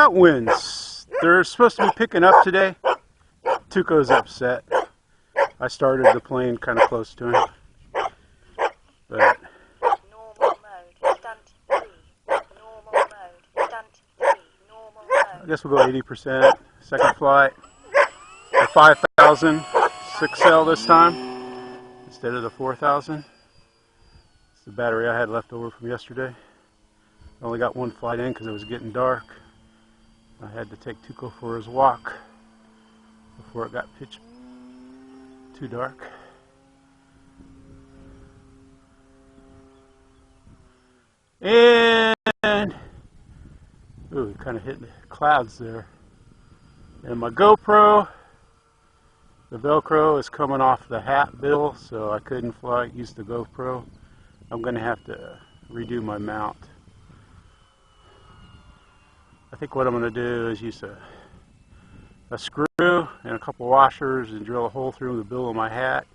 got winds. They're supposed to be picking up today. Tuco's upset. I started the plane kind of close to him. But normal mode, stunt 3. Normal mode, stunt 3. Normal mode. I guess we'll go 80%. Second flight. The 5,000 6L this time instead of the 4,000. It's the battery I had left over from yesterday. I only got one flight in because it was getting dark. I had to take Tuco for his walk before it got pitch too dark. And ooh, we kind of hit the clouds there. And my GoPro, the Velcro is coming off the hat bill, so I couldn't use the GoPro. I'm going to have to redo my mount. I think what I'm going to do is use a screw and a couple washers and drill a hole through the bill of my hat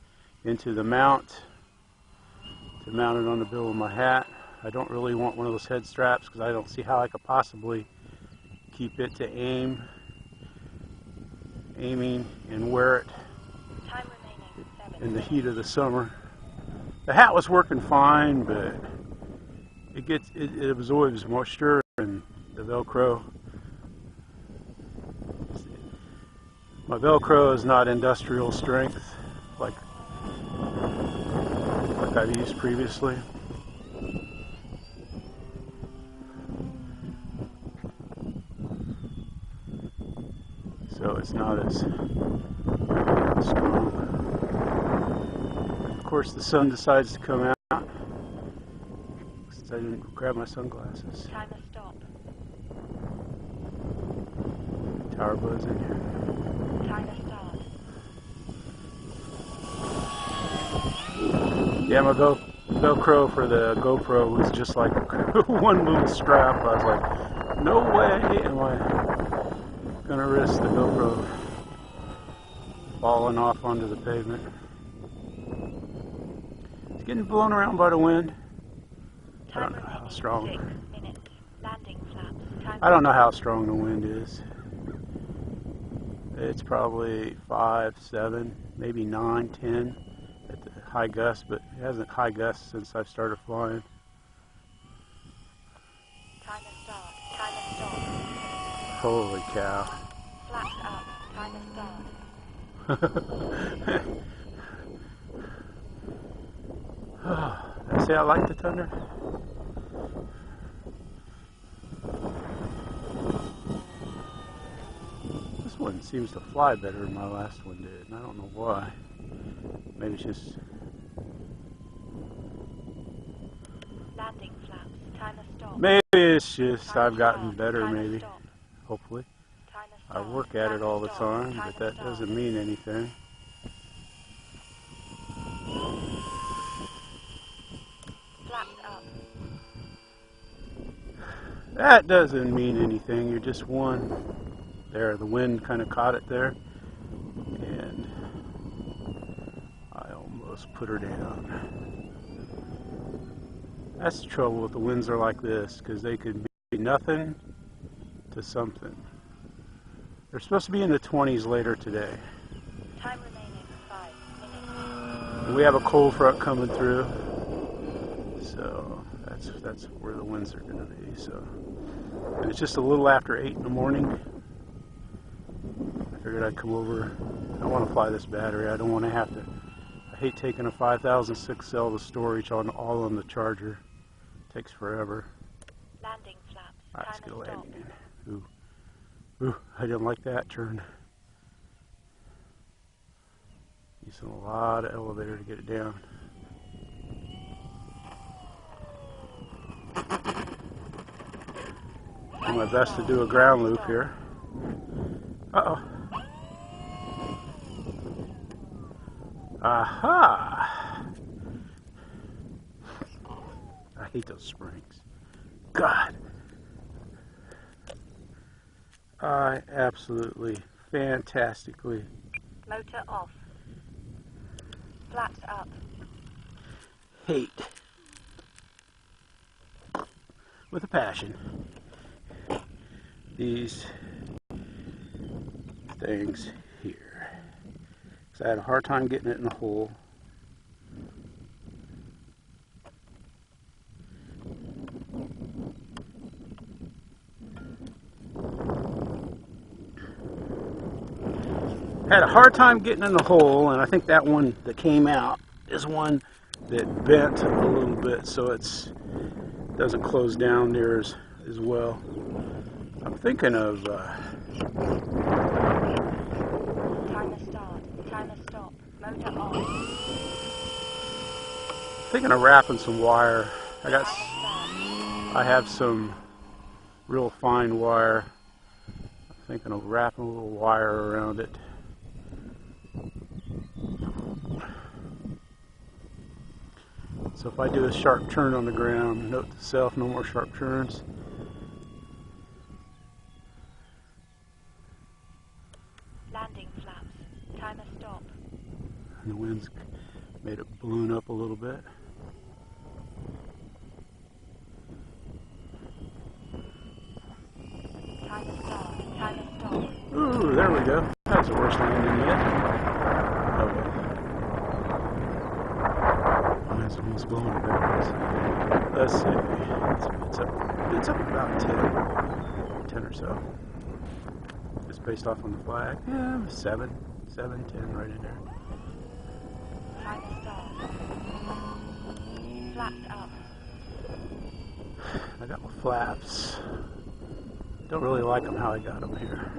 into the mount to mount it on the bill of my hat. I don't really want one of those head straps because I don't see how I could possibly keep it to aiming and wear it in the heat of the summer. The hat was working fine, but it absorbs moisture, and the Velcro. My Velcro is not industrial strength like I've used previously. So it's not as strong. Of course, the sun decides to come out since I didn't grab my sunglasses. Time to stop. Tower buzz in here. Time to start. Yeah, my Velcro for the GoPro was just like one little strap. I was like, no way am I gonna risk the GoPro falling off onto the pavement. It's getting blown around by the wind. I don't know how strong. 6 minutes. Landing flaps. I don't know how strong the wind is. It's probably 5, 7, maybe 9, 10 at the high gust, but it hasn't high gust since I've started flying. Time to start. Time to stop. Holy cow. Flaps up. Time to start. See, I like the Tundra. This one seems to fly better than my last one did, and I don't know why. Maybe it's just... Landing flaps. Time to stop. Maybe it's just I've gotten better, maybe. Hopefully. Time to I stop. work at it all the time, but that doesn't mean anything. Flaps up. That doesn't mean anything. You're just one. There, the wind kind of caught it there, and I almost put her down. That's the trouble with the winds are like this, because they could be nothing to something. They're supposed to be in the 20s later today. Time remaining 5 minutes. We have a cold front coming through, so that's where the winds are going to be. So, and it's just a little after 8 in the morning. I figured I'd come over. I want to fly this battery. I don't want to have to. I hate taking a 5,000 6L to storage all on the charger. It takes forever. Landing flaps. Alright, let's Time get a to stop. landing in. Ooh, I didn't like that turn. Using a lot of elevator to get it down. Do my best to do a ground loop here. Uh-oh. Aha! I hate those springs. God. I absolutely, fantastically. Motor off. Flaps up. Hate. With a passion. these things here. So I had a hard time getting it in the hole. Had a hard time getting in the hole, and I think that one that came out is one that bent a little bit, so it doesn't close down near as well. I'm thinking of Timer start. Timer stop. Motor on. thinking of wrapping some wire. Timer start. I have some real fine wire. I'm thinking of wrapping a little wire around it. So if I do a sharp turn on the ground, note to self, no more sharp turns. Landing flaps. Timer stop. And the wind's made it balloon up a little bit. Timer start. Timer stop. Ooh, there we go. That's the worst landing yet. Okay. Mine's almost blowing it backwards. Let's see. It's up about 10 or so. Just based off on the flag. Yeah, 7, 10, right in there. Timer start. Flaps up. I got my flaps. Don't really like them how I got them here.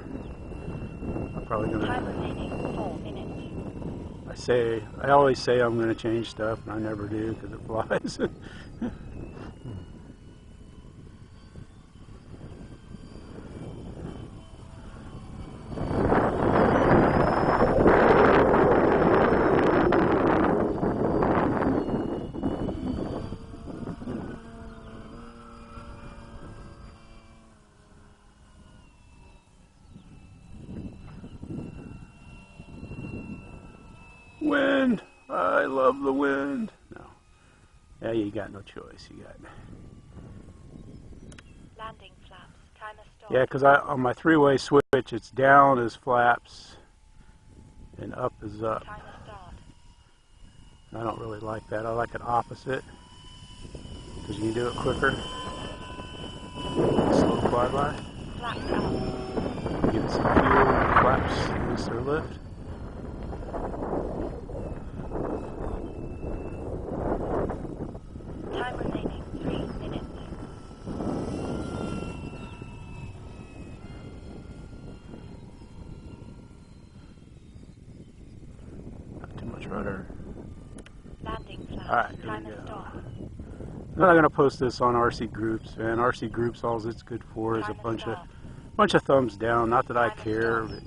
I'm probably Time gonna. remaining 4 minutes. I always say I'm gonna change stuff, and I never do because it flies. Wind! I love the wind. No. Yeah, you got no choice. You got. Landing flaps. Timer stop. Yeah, because on my three-way switch, it's down is flaps and up is up. Timer start. I don't really like that. I like it opposite because you can do it quicker. Slow flyby. Flaps up. Give it some fuel. Flaps lose their lift. Time remaining 3 minutes. Not too much rudder. Landing flaps. All right, here we Timer go. stop. I'm not gonna post this on RC groups, man. RC groups, all it's good for is a Timer bunch of thumbs down. Not that I Timer care, stop.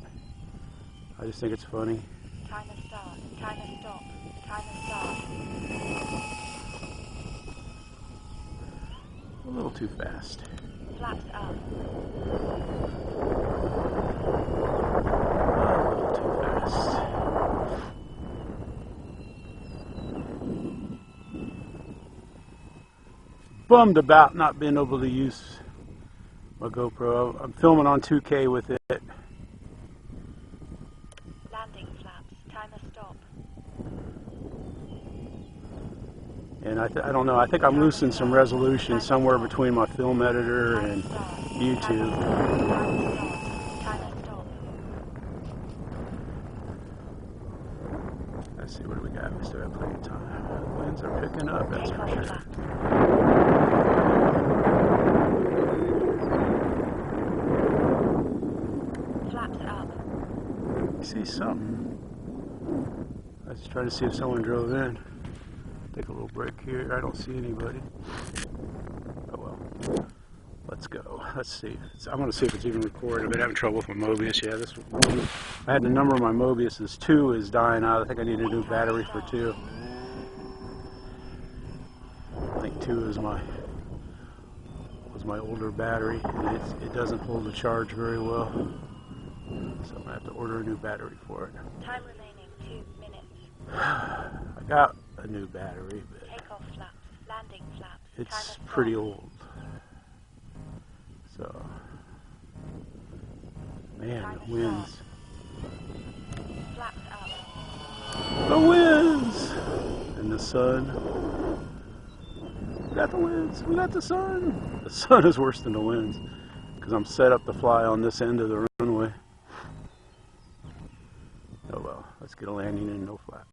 but I just think it's funny. Timer start. Timer stop. Timer start. A little too fast. Flaps up. A little too fast. Bummed about not being able to use my GoPro. I'm filming on 2K with it. Landing flaps. Timer stop. And I don't know, I think I'm losing some resolution somewhere between my film editor Timer and start. YouTube. Timer stop. Let's see, what do we got? We still have plenty of time. The winds are picking up, that's for Take off sure. flap. Flaps up. You see something? I was trying to see if someone drove in. Take a little break here. I don't see anybody. Oh well. Let's go. Let's see. I'm going to see if it's even recording. I've been having trouble with my Mobius. Yeah, this one. I had the number of my Mobius. 2 is dying out. I think I need a new battery for 2. I think 2 was my older battery, and it doesn't hold the charge very well. So I'm going to have to order a new battery for it. Time remaining 2 minutes. I got a new battery, but Take off flaps. Landing flaps. it's Timer pretty stop. old. So Man, the winds. Flaps up. The winds! And the sun. We got the winds. We got the sun. The sun is worse than the winds because I'm set up to fly on this end of the runway. Oh well, let's get a landing and no flap.